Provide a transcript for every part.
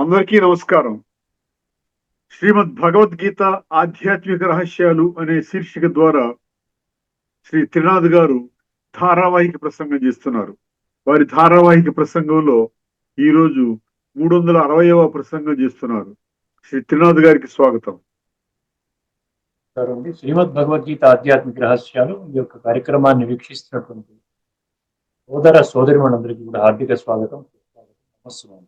అందరికీ నమస్కారం. శ్రీమద్ భగవద్గీత ఆధ్యాత్మిక రహస్యాలు అనే శీర్షిక ద్వారా శ్రీ త్రినాథ్ గారు ధారావాహిక ప్రసంగం చేస్తున్నారు. వారి ధారావాహిక ప్రసంగంలో ఈరోజు 360వ ప్రసంగం చేస్తున్నారు. శ్రీ త్రినాథ్ గారికి స్వాగతం. శ్రీమద్ భగవద్గీత ఆధ్యాత్మిక రహస్యాలు ఈ యొక్క కార్యక్రమాన్ని వీక్షిస్తున్నటువంటి సోదర సోదరిమణులందరికీ కూడా హార్దిక స్వాగతం. నమస్కారం.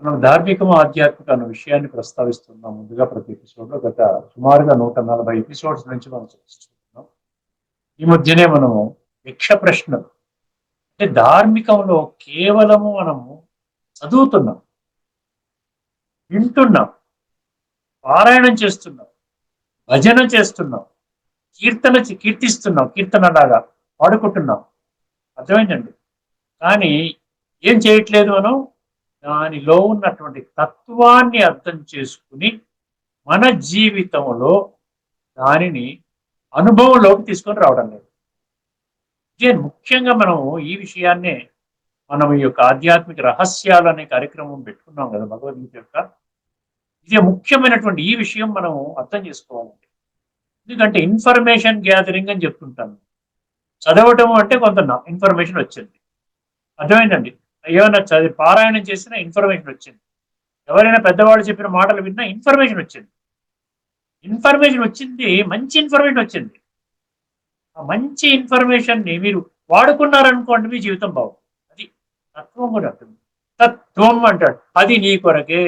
మనం ధార్మికము ఆధ్యాత్మిక అన్న విషయాన్ని ప్రస్తావిస్తున్నాం. ముందుగా ప్రతి ఎపిసోడ్లో గత సుమారుగా 140 ఎపిసోడ్స్ నుంచి మనం చర్చిస్తున్నాం. ఈ మధ్యనే మనము యక్ష ప్రశ్నలు అంటే ధార్మికంలో కేవలము మనము చదువుతున్నాం, వింటున్నాం, పారాయణం చేస్తున్నాం, భజన చేస్తున్నాం, కీర్తిస్తున్నాం, కీర్తనలాగా పాడుకుంటున్నాం. అర్థమైందండి. కానీ ఏం చేయట్లేదు మనం దానిలో ఉన్నటువంటి తత్వాన్ని అర్థం చేసుకుని మన జీవితంలో దానిని అనుభవంలోకి తీసుకొని రావడం లేదు. ఇదే ముఖ్యంగా మనము ఈ విషయాన్నే మనం ఈ యొక్క ఆధ్యాత్మిక రహస్యాలు అనే కార్యక్రమం పెట్టుకున్నాం కదా భగవద్గీత యొక్క. ఇదే ముఖ్యమైనటువంటి ఈ విషయం మనం అర్థం చేసుకోవాలండి. ఎందుకంటే ఇన్ఫర్మేషన్ గ్యాదరింగ్ అని చెప్తుంటాను. చదవటం అంటే కొంత ఇన్ఫర్మేషన్ వచ్చింది, అర్థమైందండి. ఏమైనా పారాయణం చేసినా ఇన్ఫర్మేషన్ వచ్చింది, ఎవరైనా పెద్దవాళ్ళు చెప్పిన మాటలు విన్నా ఇన్ఫర్మేషన్ వచ్చింది. ఇన్ఫర్మేషన్ వచ్చింది, మంచి ఇన్ఫర్మేషన్ వచ్చింది. ఆ మంచి ఇన్ఫర్మేషన్ని మీరు వాడుకున్నారనుకోండి మీ జీవితం బాగుంది. అది తత్వం కూడా అర్థం. తత్వం అంటాడు, అది నీ కొరకే.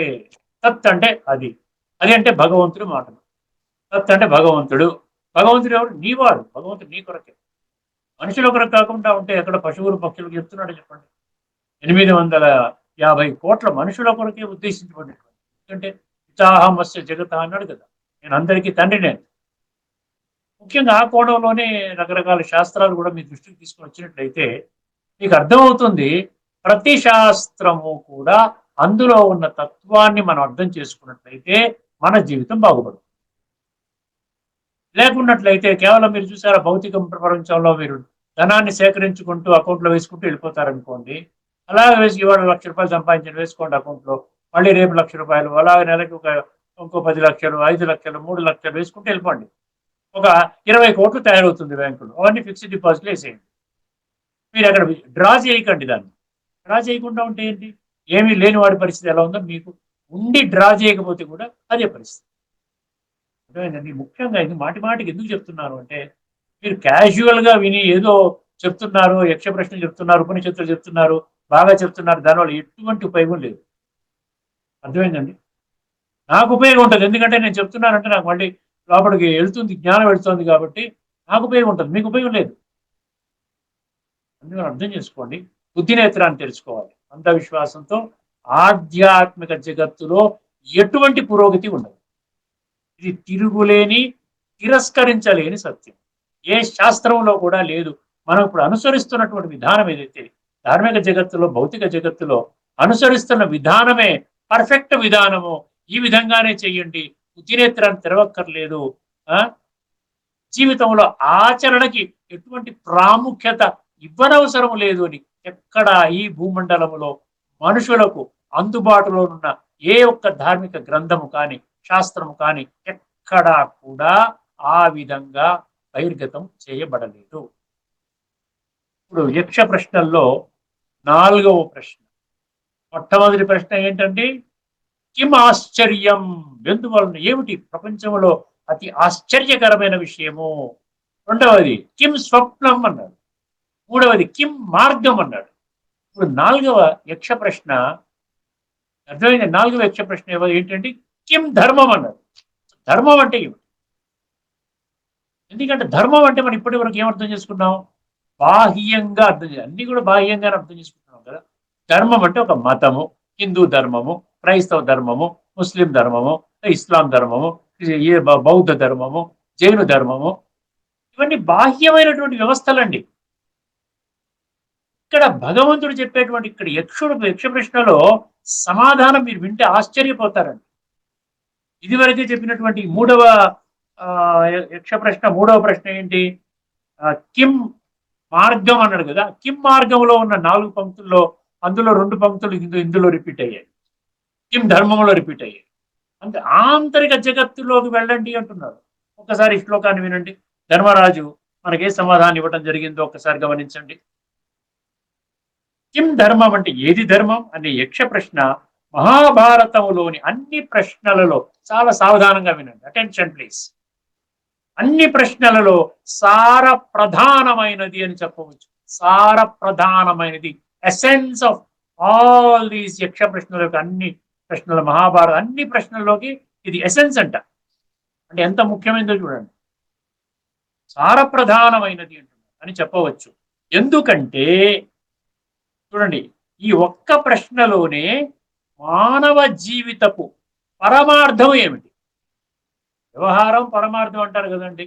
తత్ అంటే అది, అది అంటే భగవంతుడు మాటలు. తత్ అంటే భగవంతుడు. భగవంతుడు ఎవరు? నీవాడు. భగవంతుడు నీ కొరకే. మనుషుల కొరకు కాకుండా ఉంటే ఎక్కడ పశువులు పక్షులకు చెప్తున్నాడు చెప్పండి. 850 కోట్ల మనుషుల కొరకే ఉద్దేశించబడినటువంటి. ఎందుకంటే పితాహమస్య జగత అన్నాడు కదా, నేను అందరికీ తండ్రినే. ముఖ్యంగా ఆ కోణంలోనే రకరకాల శాస్త్రాలు కూడా మీ దృష్టికి తీసుకుని వచ్చినట్లయితే మీకు అర్థమవుతుంది. ప్రతి శాస్త్రము కూడా అందులో ఉన్న తత్వాన్ని మనం అర్థం చేసుకున్నట్లయితే మన జీవితం బాగుపడుతుంది. లేకున్నట్లయితే కేవలం మీరు చూసారా, భౌతిక ప్రపంచంలో మీరు ధనాన్ని సేకరించుకుంటూ అకౌంట్లో వేసుకుంటూ వెళ్ళిపోతారనుకోండి. అలాగే వేసి ఇవాళ 1,00,000 రూపాయలు సంపాదించిన వేసుకోండి అకౌంట్లో, మళ్ళీ రేపు 1,00,000 రూపాయలు, అలాగే నెలకి ఇంకో 10 లక్షలు, 5 లక్షలు, 3 లక్షలు వేసుకుంటూ వెళ్ళిపోండి. ఒక 20 కోట్లు తయారవుతుంది బ్యాంకులో. అవన్నీ ఫిక్స్డ్ డిపాజిట్లు వేసేయండి. మీరు అక్కడ డ్రా చేయకండి. దాన్ని డ్రా చేయకుండా ఉంటే ఏంటి? ఏమీ లేని వాడి పరిస్థితి ఎలా ఉందో మీకు ఉండి డ్రా చేయకపోతే కూడా అదే పరిస్థితి. అర్థమైందండి. ముఖ్యంగా ఇది మాటి మాటికి ఎందుకు చెప్తున్నారు అంటే, మీరు క్యాజువల్గా విని ఏదో చెప్తున్నారు, యక్ష ప్రశ్నలు చెప్తున్నారు, ఉపనిషత్తులు చెప్తున్నారు, బాగా చెప్తున్నారు, దానివల్ల ఎటువంటి ఉపయోగం లేదు. అర్థమైందండి. నాకు ఉపయోగం ఉంటుంది, ఎందుకంటే నేను చెప్తున్నానంటే నాకు మళ్ళీ లోపలికి వెళ్తుంది, జ్ఞానం వెళ్తుంది కాబట్టి నాకు ఉపయోగం ఉంటుంది, మీకు ఉపయోగం లేదు. అందుకని అర్థం చేసుకోండి. బుద్ధినేత్రాన్ని తెలుసుకోవాలి. అంధవిశ్వాసంతో ఆధ్యాత్మిక జగత్తులో ఎటువంటి పురోగతి ఉండదు. ఇది తిరుగులేని, తిరస్కరించలేని సత్యం. ఏ శాస్త్రంలో కూడా లేదు. మనం ఇప్పుడు అనుసరిస్తున్నటువంటి విధానం ఏదైతే ధార్మిక జగత్తులో, భౌతిక జగత్తులో అనుసరిస్తున్న విధానమే పర్ఫెక్ట్ విధానము. ఈ విధంగానే చెయ్యండి, బుద్ధినేత్రాన్ని తెరవక్కర్లేదు. జీవితంలో ఆచరణకి ఎటువంటి ప్రాముఖ్యత ఇవ్వనవసరం లేదు అని ఎక్కడ ఈ భూమండలములో మనుషులకు అందుబాటులో ఉన్న ఏ ఒక్క ధార్మిక గ్రంథము కానీ శాస్త్రము కానీ ఎక్కడా కూడా ఆ విధంగా బహిర్గతం చేయబడలేదు. ఇప్పుడు యక్ష ప్రశ్నల్లో 4వ ప్రశ్న, మొట్టమొదటి ప్రశ్న ఏంటంటే, కిం ఆశ్చర్యం? ఎందువలన, ఏమిటి ప్రపంచంలో అతి ఆశ్చర్యకరమైన విషయము? రెండవది కిం స్వప్నం అన్నాడు. మూడవది కిం మార్గం అన్నాడు. ఇప్పుడు 4వ యక్ష ప్రశ్న అర్థమైంది. 4వ యక్ష ప్రశ్న ఏంటంటే కిం ధర్మం అన్నాడు. ధర్మం అంటే ఏమిటి? ఎందుకంటే ధర్మం అంటే మనం ఇప్పటి వరకు ఏమర్థం చేసుకున్నాం? బాహ్యంగా అర్థం చేయాలి. అన్ని కూడా బాహ్యంగానే అర్థం చేసుకుంటున్నాం కదా. ధర్మం అంటే ఒక మతము, హిందూ ధర్మము, క్రైస్తవ ధర్మము, ముస్లిం ధర్మము, ఇస్లాం ధర్మము, బౌద్ధ ధర్మము, జైను ధర్మము, ఇవన్నీ బాహ్యమైనటువంటి వ్యవస్థలండి. ఇక్కడ భగవంతుడు చెప్పేటువంటి ఇక్కడ యక్ష ప్రశ్నలో సమాధానం మీరు వింటే ఆశ్చర్యపోతారండి. ఇదివరకే చెప్పినటువంటి 3వ యక్ష ప్రశ్న, 3వ ప్రశ్న ఏంటి? కిం మార్గం అన్నాడు కదా. కిం మార్గంలో ఉన్న 4 పంక్తుల్లో అందులో 2 పంక్తులు ఇందులో రిపీట్ అయ్యాయి. కిం ధర్మంలో రిపీట్ అయ్యాయి. అంటే ఆంతరిక జగత్తులోకి వెళ్ళండి అంటున్నారు. ఒకసారి ఈ శ్లోకాన్ని వినండి. ధర్మరాజు మనకే సమాధానం ఇవ్వటం జరిగిందో ఒక్కసారి గమనించండి. కిం ధర్మం అంటే ఏది ధర్మం అనే యక్ష ప్రశ్న మహాభారతంలోని అన్ని ప్రశ్నలలో, చాలా సావధానంగా వినండి, అటెన్షన్ ప్లీజ్, అన్ని ప్రశ్నలలో సార ప్రధానమైనది అని చెప్పవచ్చు. సార ప్రధానమైనది, ఎసెన్స్ ఆఫ్ ఆల్ దీస్ యక్ష ప్రశ్నలకు, అన్ని ప్రశ్నల మహాభారత అన్ని ప్రశ్నల్లోకి ఇది ఎసెన్స్ అంట. అంటే ఎంత ముఖ్యమైనదో చూడండి. సార ప్రధానమైనది అంటున్నారు అని చెప్పవచ్చు. ఎందుకంటే చూడండి, ఈ ఒక్క ప్రశ్నలోనే మానవ జీవితపు పరమార్థం ఏమిటి? వ్యవహారం పరమార్థం అంటారు కదండి.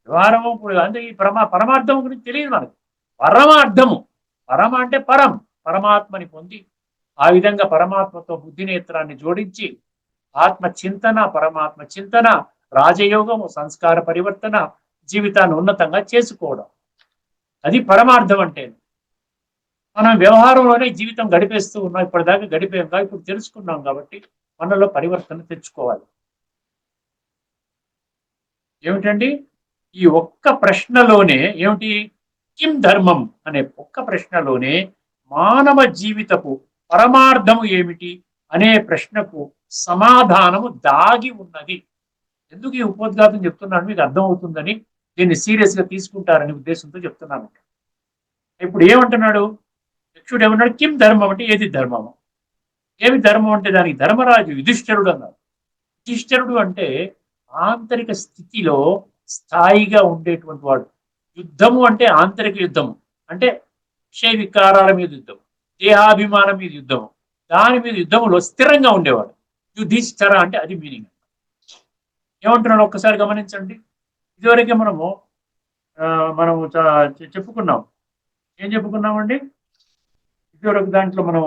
వ్యవహారము ఇప్పుడు అంటే ఈ పరమార్థం గురించి తెలియదు మనకు. పరమార్థము, పరమ అంటే పరమాత్మని పొంది ఆ విధంగా పరమాత్మతో బుద్ధినేత్రాన్ని జోడించి ఆత్మ చింతన, పరమాత్మ చింతన, రాజయోగము, సంస్కార పరివర్తన, జీవితాన్ని ఉన్నతంగా చేసుకోవడం, అది పరమార్థం అంటే. మనం వ్యవహారంలోనే జీవితం గడిపేస్తూ ఉన్నాం, ఇప్పటిదాకా గడిపాం కాబట్టి ఇప్పుడు తెలుసుకున్నాం కాబట్టి మనలో పరివర్తన తెచ్చుకోవాలి. ఏమిటండి? ఈ ఒక్క ప్రశ్నలోనే ఏమిటి? కిం ధర్మం అనే ఒక్క ప్రశ్నలోనే మానవ జీవితపు పరమార్థము ఏమిటి అనే ప్రశ్నకు సమాధానము దాగి ఉన్నది. ఎందుకు ఈ ఉపోద్ఘాతం చెప్తున్నాను, మీకు అర్థం అవుతుందని, దీన్ని సీరియస్ గా తీసుకుంటారనే ఉద్దేశంతో చెప్తున్నాను. ఇప్పుడు ఏమంటున్నాడు యక్షుడు? ఏమన్నాడు? కిం ధర్మం అంటే ఏది ధర్మము? ఏమి ధర్మం అంటే దానికి ధర్మరాజు యుధిష్ఠిరుడు అన్నారు. యుధిష్ఠిరుడు అంటే ఆంతరిక స్థితిలో స్థాయిగా ఉండేటువంటి వాడు. యుద్ధము అంటే ఆంతరిక యుద్ధము, అంటే విషయ వికారాల మీద యుద్ధము, దేహాభిమానం మీద యుద్ధము, దాని మీద యుద్ధములో స్థిరంగా ఉండేవాడు. యుధిష్ఠర అంటే అది మీనింగ్. ఏమంటున్నాడు ఒక్కసారి గమనించండి. ఇదివరకే మనము చెప్పుకున్నాం. ఏం చెప్పుకున్నామండి? ఇదివరకు దాంట్లో మనం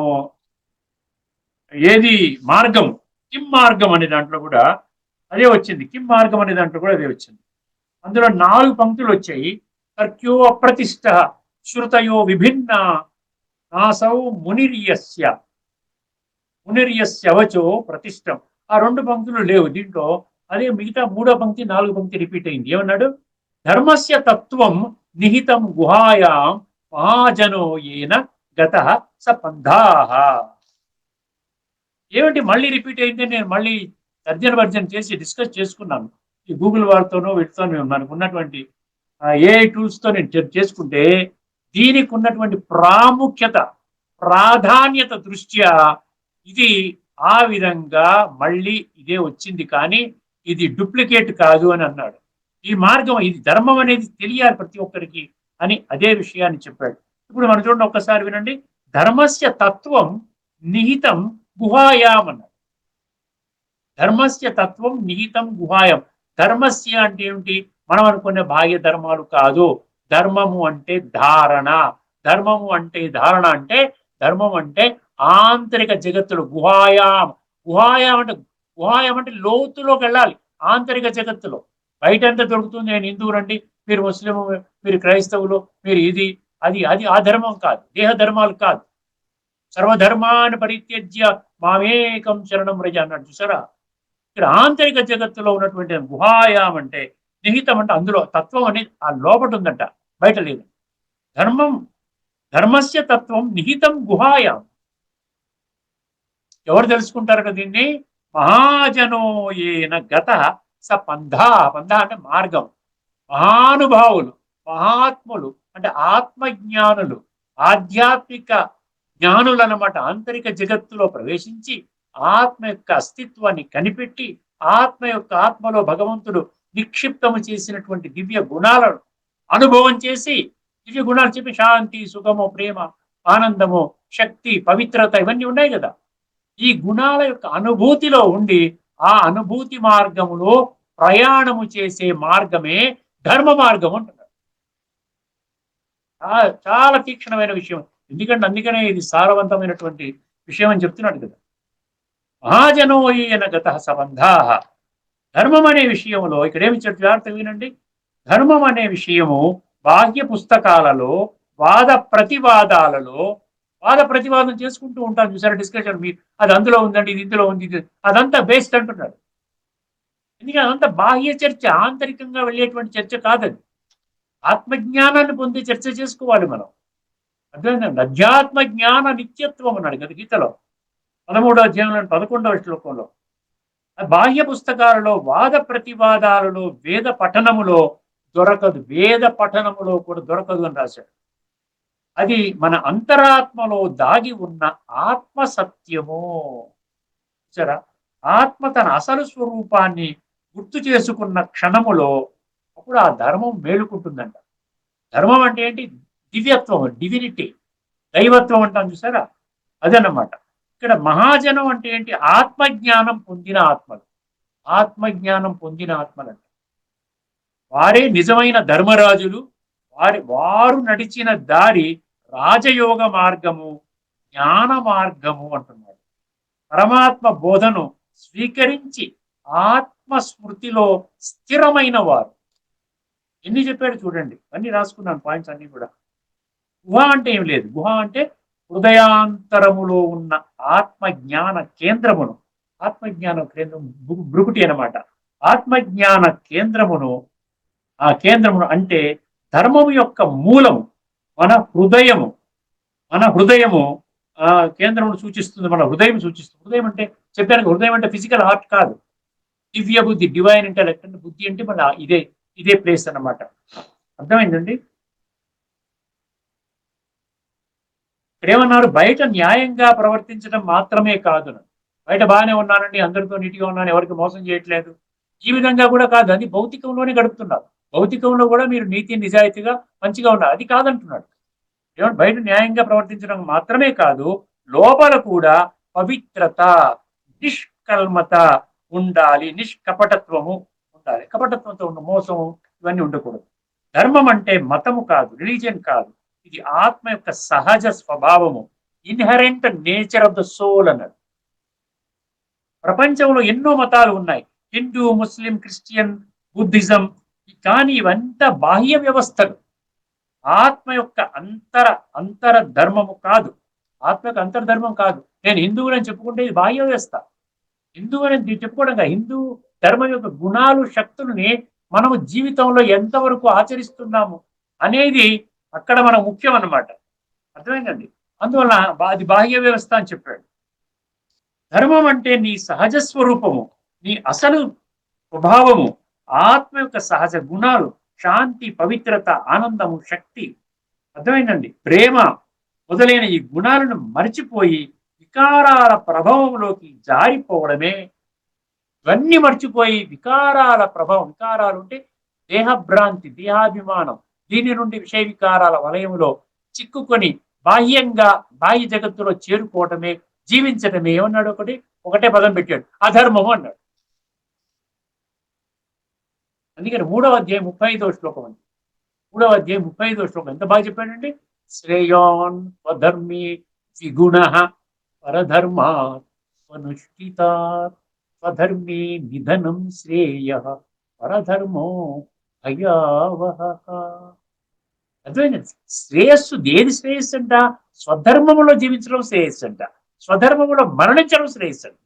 ఏది మార్గం, కిం మార్గం అనే దాంట్లో కూడా అదే వచ్చింది. కిం మార్గం అనే దాంట్లో కూడా అదే వచ్చింది. అందులో 4 పంక్తులు వచ్చాయి. తర్క్యో అప్రతిష్ట శృతయో విభిన్న నాసౌ మునిర్యస్య అవచో ప్రతిష్టం. ఆ 2 పంక్తులు లేవు దీంట్లో. అదే మిగతా 3వ పంక్తి 4వ పంక్తి రిపీట్ అయింది. ఏమన్నాడు? ధర్మస్య తత్వం నిహితం గుహాయాం మహాజనో ఏన గతః స పంథాః. ఏమిటి మళ్ళీ రిపీట్ అయింది? నేను మళ్ళీ తర్జన చేసి డిస్కస్ చేసుకున్నాను. ఈ గూగుల్ వారితోనో వీటితో మనకు ఉన్నటువంటి ఏఐ టూల్స్తో నేను చేసుకుంటే దీనికి ఉన్నటువంటి ప్రాధాన్యత దృష్ట్యా ఇది ఆ విధంగా మళ్ళీ ఇదే వచ్చింది, కానీ ఇది డూప్లికేట్ కాదు అని అన్నాడు. ఈ మార్గం, ఇది ధర్మం అనేది తెలియాలి ప్రతి ఒక్కరికి అని అదే విషయాన్ని చెప్పాడు. ఇప్పుడు మనం చూడండి, ఒక్కసారి వినండి. ధర్మస్య తత్వం నిహితం గుహాయాం అన్నాడు. ధర్మస్య తత్వం నిహితం గుహాయం. ధర్మస్య అంటే ఏమిటి? మనం అనుకునే బాహ్య ధర్మాలు కాదు. ధర్మము అంటే ధారణ. ధర్మము అంటే ధారణ అంటే, ధర్మం అంటే ఆంతరిక జగత్తులో గుహాయాం. గుహాయం అంటే లోతులోకి వెళ్ళాలి. ఆంతరిక జగత్తులో బయట ఎంత దొరుకుతుంది? నేను హిందువులండి, మీరు ముస్లిం, మీరు క్రైస్తవులు, మీరు ఇది అది అది ఆ ధర్మం కాదు. దేహ ధర్మాలు కాదు. సర్వధర్మాన్ని పరిత్యజ్య మామేకం శరణం వ్రజ అన్నాడు చూసారా. ఇక్కడ ఆంతరిక జగత్తులో ఉన్నటువంటి గుహాయాం అంటే, నిహితం అంటే అందులో తత్వం అనేది ఆ లోపట ఉందంట, బయట లేదు. ధర్మస్య తత్వం నిహితం గుహాయాం. ఎవరు తెలుసుకుంటారట దీన్ని? మహాజనో ఏన గతః స పంథా. అంటే మార్గం. మహానుభావులు, మహాత్ములు అంటే ఆత్మజ్ఞానులు, ఆధ్యాత్మిక జ్ఞానులు అన్నమాట. ఆంతరిక జగత్తులో ప్రవేశించి ఆత్మ యొక్క అస్తిత్వాన్ని కనిపెట్టి ఆత్మలో భగవంతుడు నిక్షిప్తము చేసినటువంటి దివ్య గుణాలను అనుభవం చేసి, దివ్య గుణాలు చెప్పి శాంతి, సుఖము, ప్రేమ, ఆనందము, శక్తి, పవిత్రత ఇవన్నీ ఉన్నాయి కదా. ఈ గుణాల యొక్క అనుభూతిలో ఉండి ఆ అనుభూతి మార్గములో ప్రయాణము చేసే మార్గమే ధర్మ మార్గం అంటున్నారు. చాలా తీక్షణమైన విషయం. అందుకనే ఇది సారవంతమైనటువంటి విషయం అని చెప్తున్నాడు కదా. మహాజనోయన గత సంబంధాః. ధర్మం అనే విషయంలో ఇక్కడ ఏమి జాగ్రత్త వినండి. ధర్మం అనే విషయము బాహ్య పుస్తకాలలో, వాద ప్రతివాదాలలో వాద ప్రతివాదం చేసుకుంటూ ఉంటారు చూసారా, డిస్కషన్. మీరు అది అందులో ఉందండి, ఇది ఇందులో ఉంది, ఇది అదంతా బేస్డ్ అంటున్నాడు. ఎందుకంటే అదంతా బాహ్య చర్చ, ఆంతరికంగా వెళ్ళేటువంటి చర్చ కాదది. ఆత్మజ్ఞానాన్ని పొంది చర్చ చేసుకోవాలి మనం. అర్థమైందండి. అధ్యాత్మ జ్ఞాన నిత్యత్వం అన్నాడు కదా గీతలో 13వ అధ్యాయంలో 11వ శ్లోకంలో. బాహ్య పుస్తకాలలో వాద ప్రతివాదాలలో వేద పఠనములో దొరకదు, వేద పఠనములో కూడా దొరకదు అని రాశాడు. అది మన అంతరాత్మలో దాగి ఉన్న ఆత్మ సత్యము. సరే, ఆత్మ తన అసలు స్వరూపాన్ని గుర్తు చేసుకున్న క్షణములో అప్పుడు ఆ ధర్మం మేలుకుంటుందంట. ధర్మం అంటే ఏంటి? దివ్యత్వం, డివినిటీ, దైవత్వం అంటాం చూసారా, అదన్నమాట. ఇక్కడ మహాజనం అంటే ఏంటి? ఆత్మజ్ఞానం పొందిన ఆత్మలు. ఆత్మజ్ఞానం పొందిన ఆత్మలు అంటే వారే నిజమైన ధర్మరాజులు. వారు నడిచిన దారి రాజయోగ మార్గము, జ్ఞాన మార్గము అంటున్నాడు. పరమాత్మ బోధను స్వీకరించి ఆత్మస్మృతిలో స్థిరమైన వారు. ఎన్ని చెప్పాడు చూడండి, అన్ని రాసుకున్నాను పాయింట్స్ అన్ని కూడా. గుహ అంటే ఏం లేదు, గుహ అంటే హృదయాంతరములో ఉన్న ఆత్మజ్ఞాన కేంద్రమును, ఆత్మజ్ఞాన కేంద్రం భృకుటి అనమాట. ఆత్మజ్ఞాన కేంద్రమును, ఆ కేంద్రమును అంటే ధర్మము యొక్క మూలము మన హృదయము. మన హృదయము ఆ కేంద్రమును సూచిస్తుంది, మన హృదయం సూచిస్తుంది. హృదయం అంటే చెప్పాను, హృదయం అంటే ఫిజికల్ హార్ట్ కాదు, దివ్య బుద్ధి, డివైన్ ఇంటెలెక్ట్ అంటే బుద్ధి అంటే మన ఇదే ప్లేస్ అన్నమాట. అర్థమైందండి. ఇక్కడ ఏమన్నారు? బయట న్యాయంగా ప్రవర్తించడం మాత్రమే కాదు. బయట బాగానే ఉన్నానండి, అందరితో నీటిగా ఉన్నాను, ఎవరికి మోసం చేయట్లేదు, ఈ విధంగా కూడా కాదు. అది భౌతికంలోనే గడుపుతున్నారు. భౌతికంలో కూడా మీరు నీతి నిజాయితీగా మంచిగా ఉన్నారు, అది కాదంటున్నాడు. ఏమంటే బయట న్యాయంగా ప్రవర్తించడం మాత్రమే కాదు, లోపల కూడా పవిత్రత, నిష్కల్మత ఉండాలి, నిష్కపటత్వము ఉండాలి. కపటత్వంతో ఉన్న మోసం ఇవన్నీ ఉండకూడదు. ధర్మం అంటే మతము కాదు, రిలీజియన్ కాదు, ఇది ఆత్మ యొక్క సహజ స్వభావము, inherent nature of the soul అన్నాడు. ప్రపంచంలో ఎన్నో మతాలు ఉన్నాయి, హిందూ, ముస్లిం, క్రిస్టియన్, బుద్ధిజం, కానీ ఇవంతా బాహ్య వ్యవస్థలు. ఆత్మ యొక్క అంతర ధర్మము కాదు, ఆత్మ యొక్క అంతర్ధర్మం కాదు. నేను హిందువులని చెప్పుకుంటే ఇది బాహ్య వ్యవస్థ. హిందువు అని చెప్పుకోవడం కాదు, హిందూ ధర్మం యొక్క గుణాలు, శక్తుల్ని మనము జీవితంలో ఎంతవరకు ఆచరిస్తున్నాము అనేది అక్కడ మనం ముఖ్యం అన్నమాట. అర్థమైందండి. అందువల్ల అది బాహ్య వ్యవస్థ అని చెప్పాడు. ధర్మం అంటే నీ సహజ స్వరూపము, నీ అసలు స్వభావము, ఆత్మ యొక్క సహజ గుణాలు, శాంతి, పవిత్రత, ఆనందము, శక్తి. అర్థమైందండి. ప్రేమ మొదలైన ఈ గుణాలను మర్చిపోయి వికారాల ప్రభావంలోకి జారిపోవడమే. ఇవన్నీ మర్చిపోయి వికారాల ప్రభావం, వికారాలు అంటే దేహభ్రాంతి, దేహాభిమానం, దీని నుండి విషయ వికారాల వలయంలో చిక్కుకొని బాహ్యంగా బాహ్య జగత్తులో చేరుకోవటమే, జీవించటమే. ఏమన్నాడు? ఒకటే పదం పెట్టాడు, అధర్మము అన్నాడు. అందుకని 3వ అధ్యాయం 35వ శ్లోకం అండి. 3వ అధ్యాయం 35వ శ్లోకం ఎంత బాగా చెప్పాడండి. శ్రేయాన్ స్వధర్మే విగుణ పరధర్మాత్ స్వనుష్ఠితాత్ స్వధర్మే నిధనం శ్రేయ పరధర్మో భయావహ. అర్థమైందండి. శ్రేయస్సు దేని శ్రేయస్సు అంట? స్వధర్మములో జీవించడం శ్రేయస్సు అంట, స్వధర్మములో మరణించడం శ్రేయస్సు అంట.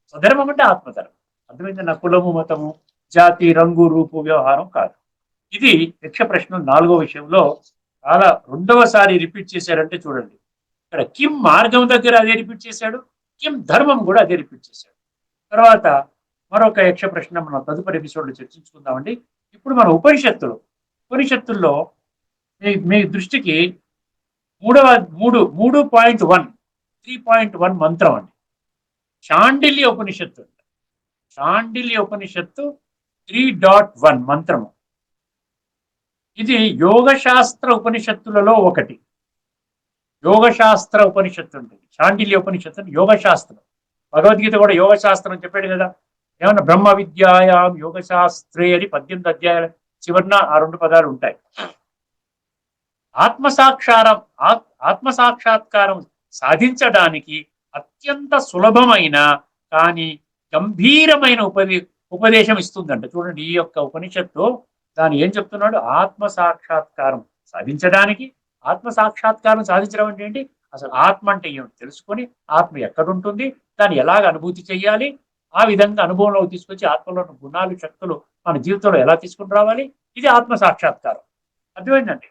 స్వధర్మం అంటే ఆత్మధర్మం. అర్థమైంది. నా కులము, మతము, జాతి, రంగు, రూపు, వ్యవహారం కాదు. ఇది యక్ష ప్రశ్న 4వ విషయంలో చాలా రెండవసారి రిపీట్ చేశారంటే చూడండి. ఇక్కడ కిం మార్గం దగ్గర అదే రిపీట్ చేశాడు, కిం ధర్మం కూడా అదే రిపీట్ చేశాడు. తర్వాత మరొక యక్ష ప్రశ్న మనం తదుపరి ఎపిసోడ్లో చర్చించుకుందామండి. ఇప్పుడు మన ఉపనిషత్తుల్లో మీ దృష్టికి 3.1 3.1 మంత్రం అండి. శాండిల్య ఉపనిషత్తు. శాండిల్య ఉపనిషత్తు 3.1 మంత్రము. ఇది యోగశాస్త్ర ఉపనిషత్తులలో ఒకటి. యోగశాస్త్ర ఉపనిషత్తు ఉంటుంది శాండిల్య ఉపనిషత్తు, యోగశాస్త్రం. భగవద్గీత కూడా యోగశాస్త్రం చెప్పాడు కదా. ఏమన్నా బ్రహ్మ విద్యాయాం యోగశాస్త్రే అని 18 అధ్యాయాల చివరిన ఆ 2 పదాలు ఉంటాయి. ఆత్మసాక్షాత్కారం సాధించడానికి అత్యంత సులభమైన కానీ గంభీరమైన ఉపదేశం ఇస్తుందంట. చూడండి, ఈ యొక్క ఉపనిషత్తు దాని ఏం చెప్తున్నాడు? ఆత్మసాక్షాత్కారం సాధించడం అంటే ఏంటి? అసలు ఆత్మ అంటే ఏమిటి తెలుసుకొని ఆత్మ ఎక్కడుంటుంది, దాన్ని ఎలాగ అనుభూతి చెయ్యాలి, ఆ విధంగా అనుభవంలోకి తీసుకొచ్చి ఆత్మలో ఉన్న గుణాలు శక్తులు మన జీవితంలో ఎలా తీసుకుని రావాలి, ఇది ఆత్మ సాక్షాత్కారం. అర్థమైందండి.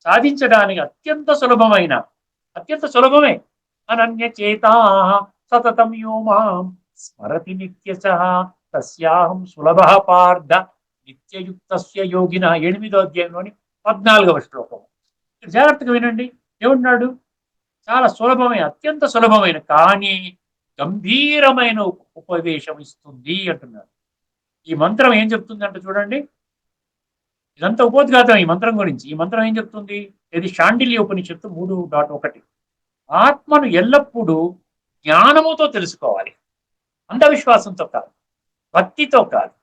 సాధించడానికి అత్యంత సులభమే. అనన్య చేతా సతతం యో మాం స్మరతి నిత్యశః తస్యాహం సులభ పార్థ నిత్యయుక్తస్య యోగిన 8వ అధ్యాయంలోని 14వ శ్లోకం. జాగ్రత్తగా వినండి. ఏమన్నాడు? చాలా సులభమైన, అత్యంత సులభమైన కానీ గంభీరమైన ఉపదేశం ఇస్తుంది అంటున్నాడు. ఈ మంత్రం ఏం చెప్తుందంటే చూడండి, ఇదంతా ఉపోద్ఘాతం ఈ మంత్రం గురించి. ఈ మంత్రం ఏం చెప్తుంది? ఇది శాండిల్య ఉపనిషత్తు 3.1. ఆత్మను ఎల్లప్పుడూ జ్ఞానముతో తెలుసుకోవాలి, అంధవిశ్వాసంతో కాదు, భక్తితో కాదు,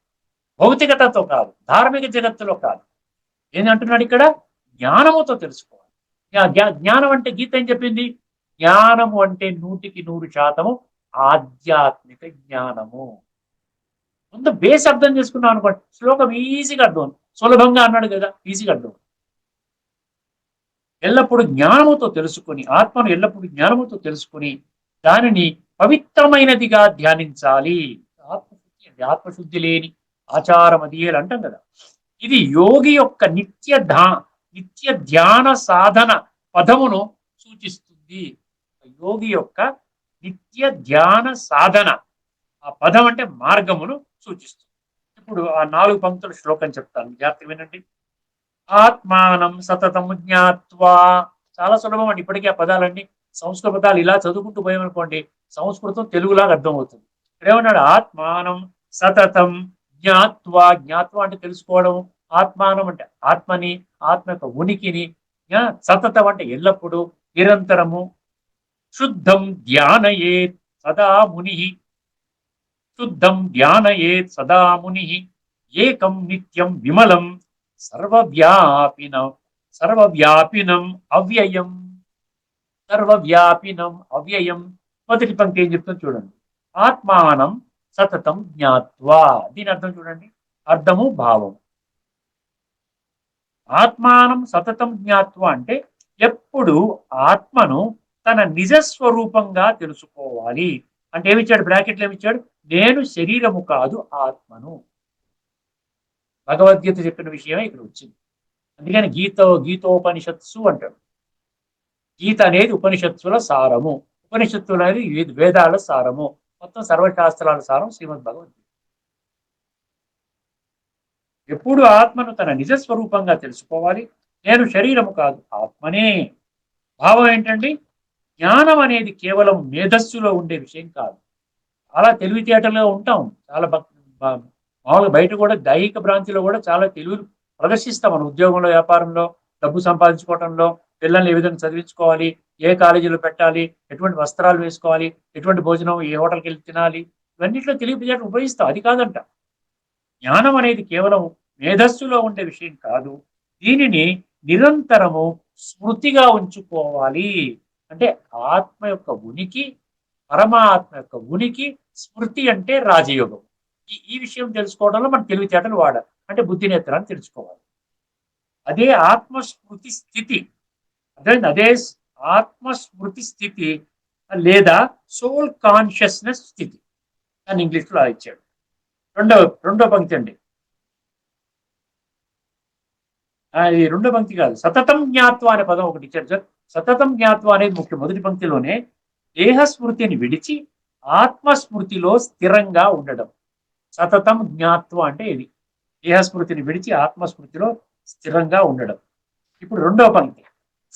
భౌతికతతో కాదు, ధార్మిక జగత్తులో కాదు. ఏంటంటున్నాడు ఇక్కడ? జ్ఞానముతో తెలుసుకోవాలి. జ్ఞానం అంటే గీత ఏం చెప్పింది? జ్ఞానము అంటే 100% ఆధ్యాత్మిక జ్ఞానము. ముందు బేస్ అర్థం చేసుకున్నాం అనుకోండి, శ్లోకం ఈజీగా అర్థం, సులభంగా అన్నాడు కదా, ఈజీగా అర్థం. ఎల్లప్పుడూ జ్ఞానముతో తెలుసుకుని, ఆత్మను ఎల్లప్పుడూ జ్ఞానముతో తెలుసుకుని దానిని పవిత్రమైనదిగా ధ్యానించాలి. ఆత్మశుద్ధి అండి. ఆత్మశుద్ధి లేని ఆచారం అది అంటాం కదా. ఇది యోగి యొక్క నిత్య ధ్యాన సాధన పదమును సూచిస్తుంది. యోగి యొక్క నిత్య ధ్యాన సాధన, ఆ పదం అంటే మార్గమును సూచిస్తుంది. ఇప్పుడు ఆ 4 పంక్తుల శ్లోకం చెప్తాను, జాగ్రత్తగా వినండి. ఆత్మానం సతతము జ్ఞాత్వా. చాలా సులభం అండి. ఇప్పటికీ ఆ పదాలన్నీ సంస్కృత పదాలు ఇలా చదువుకుంటూ పోయామనుకోండి, సంస్కృతం తెలుగులాగా అర్థమవుతుంది. ఇక్కడేమన్నాడు? ఆత్మానం సతతం జ్ఞాత్వా. జ్ఞాత్వా అంటే తెలుసుకోవడం, ఆత్మానం అంటే ఆత్మని, ఆత్మ యొక్క ఉనికిని, సతతం అంటే ఎల్లప్పుడూ, నిరంతరము. శుద్ధం ధ్యానయేత్ సదా ముని. శుద్ధం ధ్యానయేత్ సదా ముని. ఏకం నిత్యం విమలం సర్వవ్యాపినం అవ్యయం. మొదటి పంక్తి ఏం చెప్తుంది చూడండి. ఆత్మానం సతతం జ్ఞాత్వా. దీని అర్థం చూడండి, అర్థము భావం. ఆత్మానం సతతం జ్ఞాత్వా అంటే ఎప్పుడు ఆత్మను తన నిజస్వరూపంగా తెలుసుకోవాలి. అంటే ఏమిచ్చాడు? బ్రాకెట్లు ఏమిచ్చాడు? నేను శరీరము కాదు, ఆత్మను. భగవద్గీత చెప్పిన విషయమే ఇక్కడ వచ్చింది. అందుకని గీతోపనిషత్సు అంటాడు. గీత అనేది ఉపనిషత్తుల సారము, ఉపనిషత్తులు అనేది వేదాల సారము, మొత్తం సర్వశాస్త్రాల సారం శ్రీమద్ భగవద్గీత. ఎప్పుడు ఆత్మను తన నిజస్వరూపంగా తెలుసుకోవాలి. నేను శరీరము కాదు, ఆత్మనే. భావం ఏంటండి? జ్ఞానం అనేది కేవలం మేధస్సులో ఉండే విషయం కాదు. చాలా తెలివితేటలో ఉంటాం, చాలా మామూలుగా బయట కూడా దైహిక భ్రాంతిలో కూడా చాలా తెలివిని ప్రదర్శిస్తాం. మన ఉద్యోగంలో, వ్యాపారంలో, డబ్బు సంపాదించుకోవడంలో, పిల్లల్ని ఏ విధంగా చదివించుకోవాలి, ఏ కాలేజీలో పెట్టాలి, ఎటువంటి వస్త్రాలు వేసుకోవాలి, ఎటువంటి భోజనం, ఏ హోటల్కి వెళ్ళి తినాలి, ఇవన్నింటిలో తెలివితేటలు ఉపయోగిస్తాం. అది కాదంట. జ్ఞానం అనేది కేవలం మేధస్సులో ఉండే విషయం కాదు. దీనిని నిరంతరము స్మృతిగా ఉంచుకోవాలి. అంటే ఆత్మ యొక్క ఉనికి, పరమాత్మ యొక్క ఉనికి, స్మృతి అంటే రాజయోగం. ఈ విషయం తెలుసుకోవడంలో మనం తెలివితేటలు వాడాలి. అంటే బుద్ధినేత్రాన్ని తెలుసుకోవాలి. అదే ఆత్మస్మృతి స్థితి. అదే ఆత్మస్మృతి స్థితి లేదా సోల్ కాన్షియస్నెస్ స్థితి అని ఇంగ్లీష్లో ఇచ్చాడు. రెండో పంక్తి అండి. ఇది రెండో పంక్తి కాదు, సతతం జ్ఞాత్వ అనే పదం ఒకటి ఇచ్చారు సార్. సతతం జ్ఞాత్వ అనేది ముఖ్యం. మొదటి పంక్తిలోనే దేహస్మృతిని విడిచి ఆత్మస్మృతిలో స్థిరంగా ఉండడం. సతతం జ్ఞాత్వ అంటే ఇది, దేహస్మృతిని విడిచి ఆత్మస్మృతిలో స్థిరంగా ఉండడం. ఇప్పుడు రెండవ పంక్తి,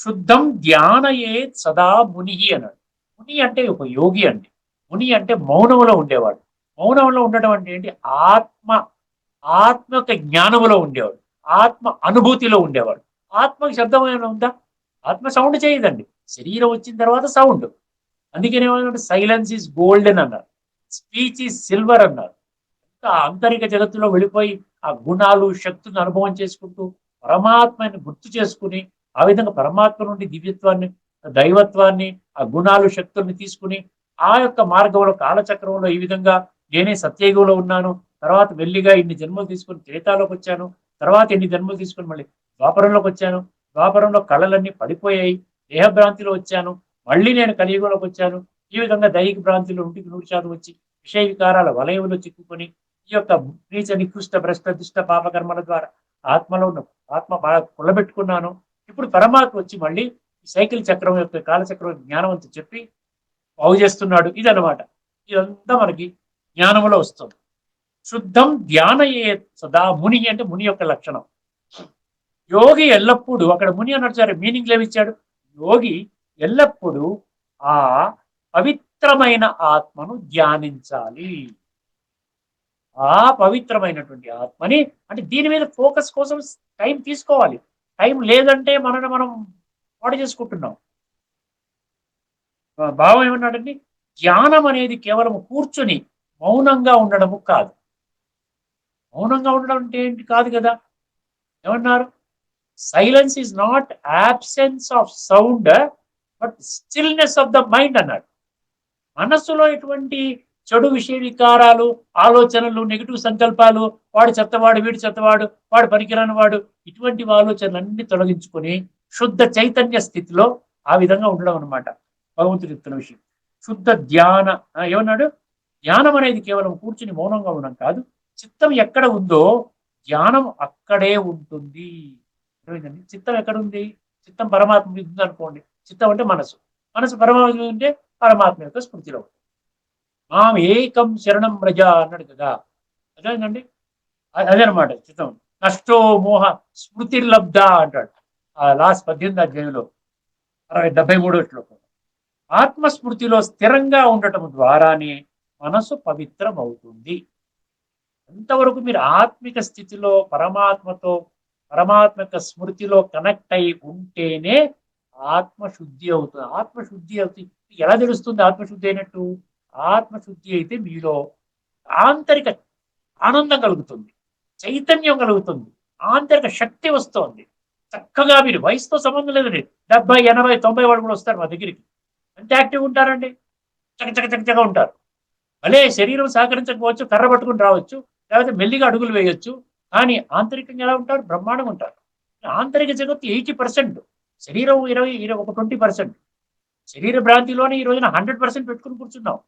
శుద్ధం ధ్యానయే సదా ముని అన్నాడు. ముని అంటే ఒక యోగి అండి. ముని అంటే మౌనంలో ఉండేవాడు. మౌనంలో ఉండడం అంటే ఏంటి? ఆత్మ యొక్క జ్ఞానములో ఉండేవాడు, ఆత్మ అనుభూతిలో ఉండేవాడు. ఆత్మకి శబ్దం ఏమైనా ఉందా? ఆత్మ సౌండ్ చేయదండి. శరీరం వచ్చిన తర్వాత సౌండ్. అందుకనే సైలెన్స్ ఈజ్ గోల్డెన్ అన్నారు, స్పీచ్ ఈజ్ సిల్వర్ అన్నారు. ఆంతరిక జగత్తులో వెళ్ళిపోయి ఆ గుణాలు, శక్తులను అనుభవం చేసుకుంటూ పరమాత్మని గుర్తు చేసుకుని, ఆ విధంగా పరమాత్మ నుండి దివ్యత్వాన్ని, దైవత్వాన్ని, ఆ గుణాలు, శక్తుల్ని తీసుకుని ఆ యొక్క మార్గంలో, కాలచక్రంలో ఈ విధంగా నేనే సత్యయుగంలో ఉన్నాను, తర్వాత మెల్లిగా ఇన్ని జన్మలు తీసుకుని త్రేతాలోకి వచ్చాను, తర్వాత ఎన్ని జన్మలు తీసుకుని మళ్ళీ ద్వాపరంలోకి వచ్చాను, ద్వాపరంలో కళలన్నీ పడిపోయాయి, దేహభ్రాంతిలో వచ్చాను, మళ్ళీ నేను కలియుగంలోకి వచ్చాను. ఈ విధంగా దైహిక భ్రాంతిలో 100% వచ్చి విషయ వికారాల వలయంలో చిక్కుకొని ఈ యొక్క నీచ నికృష్ట భ్రష్ట దుష్ట పాపకర్మల ద్వారా ఆత్మలో ఉన్న ఆత్మ బాగా కుళ్ళబెట్టుకున్నాను. ఇప్పుడు పరమాత్మ వచ్చి మళ్ళీ ఈ సైకిల్ చక్రం యొక్క కాలచక్రం జ్ఞానం అంతా చెప్పి బాగు చేస్తున్నాడు. ఇదనమాట. ఇదంతా మనకి జ్ఞానంలో వస్తుంది. శుద్ధం ధ్యానయే సదా. ముని అంటే ముని యొక్క లక్షణం. యోగి ఎల్లప్పుడూ, అక్కడ ముని అన్నట్టు సరే మీనింగ్ లేవిచ్చాడు. యోగి ఎల్లప్పుడూ ఆ పవిత్రమైన ఆత్మను ధ్యానించాలి. ఆ పవిత్రమైనటువంటి ఆత్మని, అంటే దీని మీద ఫోకస్ కోసం టైం తీసుకోవాలి. టైం లేదంటే మనని మనం పాడు చేసుకుంటున్నాం. భావం ఏమన్నాడండి, ధ్యానం అనేది కేవలం కూర్చుని మౌనంగా ఉండడము కాదు. మౌనంగా ఉండడం అంటే ఏంటి కాదు కదా. ఏమన్నారు, silence is not absence of sound but stillness of the mind అన్నాడు. మనస్సులో ఎటువంటి చెడు విషయ వికారాలు, ఆలోచనలు, నెగిటివ్ సంకల్పాలు, వాడు చెత్తవాడు, వీడు చెత్తవాడు, వాడు పనికిరాని వాడు, ఇటువంటి ఆలోచనలన్నీ తొలగించుకొని శుద్ధ చైతన్య స్థితిలో ఆ విధంగా ఉండడం అనమాట భగవంతుడు చెప్తున్న విషయం. శుద్ధ ధ్యాన ఏమన్నాడు, ధ్యానం అనేది కేవలం కూర్చుని మౌనంగా ఉండడం కాదు. చిత్తం ఎక్కడ ఉందో ధ్యానం అక్కడే ఉంటుంది. అర్థమైందండి. చిత్తం ఎక్కడ ఉంది, చిత్తం పరమాత్మ మీద ఉంది అనుకోండి. చిత్తం అంటే మనసు, మనసు పరమాత్మ మీద ఉంటే పరమాత్మ యొక్క స్మృతిలో ఉంటుంది. మాం ఏకం శరణం ప్రజ అన్నాడు కదా. అదేంటండి, అదేనమాట చిత్తం. నష్టో మోహ స్మృతిర్లబ్ధ అంటాడు ఆ లాస్ట్ 18వ అధ్యాయంలో 73వ శ్లోకం. ఆత్మస్మృతిలో స్థిరంగా ఉండటం ద్వారానే మనసు పవిత్రం అవుతుంది. ఎంతవరకు మీరు ఆత్మిక స్థితిలో పరమాత్మతో, పరమాత్మ యొక్క స్మృతిలో కనెక్ట్ అయి ఉంటేనే ఆత్మశుద్ధి అవుతుంది. ఆత్మశుద్ధి అవుతుంది. ఎలా తెలుస్తుంది ఆత్మశుద్ధి అయినట్టు? ఆత్మశుద్ధి అయితే మీలో ఆంతరిక ఆనందం కలుగుతుంది, చైతన్యం కలుగుతుంది, ఆంతరిక శక్తి వస్తుంది. చక్కగా మీరు వయసుతో సంబంధం లేదండి. 70, 80, 90 వాళ్ళు కూడా వస్తారు మా దగ్గరికి. ఎంత యాక్టివ్గా ఉంటారండి, చకచకచకచగా ఉంటారు. భలే శరీరం సహకరించకపోవచ్చు, కర్ర పట్టుకుని రావచ్చు, లేకపోతే మెల్లిగా అడుగులు వేయొచ్చు, కానీ ఆంతరికంగా ఎలా ఉంటారు, బ్రహ్మాండంగా ఉంటారు. ఆంతరిక జగత్తు 80%, శరీరం 20% శరీర భ్రాంతిలోనే ఈ రోజున 100% పెట్టుకుని కూర్చున్నాం.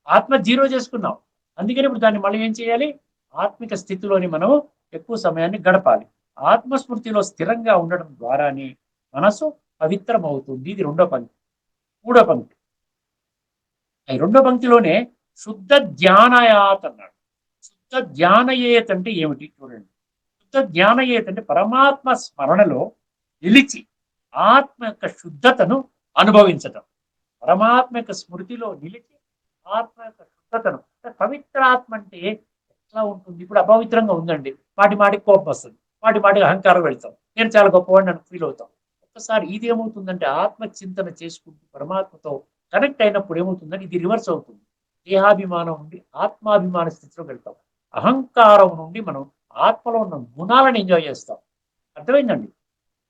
ఆత్మ 0 చేసుకున్నాం. అందుకని ఇప్పుడు దాన్ని మళ్ళీ ఏం చేయాలి, ఆత్మిక స్థితిలోని మనం ఎక్కువ సమయాన్ని గడపాలి. ఆత్మస్మృతిలో స్థిరంగా ఉండడం ద్వారానే మనసు పవిత్రం అవుతుంది. ఇది 2వ పంక్తి. 3వ పంక్తి, ఈ 2వ పంక్తిలోనే శుద్ధ ధ్యానయాత్ అన్నాడు. శుద్ధ ధ్యానయేత్ అంటే ఏమిటి చూడండి. శుద్ధ ధ్యానయేత్ అంటే పరమాత్మ స్మరణలో నిలిచి ఆత్మ యొక్క శుద్ధతను అనుభవించటం. పరమాత్మ యొక్క స్మృతిలో నిలిచి ఆత్మ యొక్క శుద్ధతను, పవిత్రాత్మ అంటే ఎట్లా ఉంటుంది, ఇప్పుడు అపవిత్రంగా ఉందండి, మాటి మాటికి కోపం వస్తుంది, మాటి మాటికి అహంకారం వెళ్తాం, నేను చాలా గొప్పవాడిని అని ఫీల్ అవుతాం. ఒక్కసారి ఇది ఏమవుతుందంటే ఆత్మ చింతన చేసుకుంటూ పరమాత్మతో కనెక్ట్ అయినప్పుడు ఏమవుతుందంటే ఇది రివర్స్ అవుతుంది. దేహాభిమానం నుండి ఆత్మాభిమాన స్థితిలోకి వెళ్తాం. అహంకారం నుండి మనం ఆత్మలో ఉన్న గుణాలను ఎంజాయ్ చేస్తాం. అర్థమైందండి.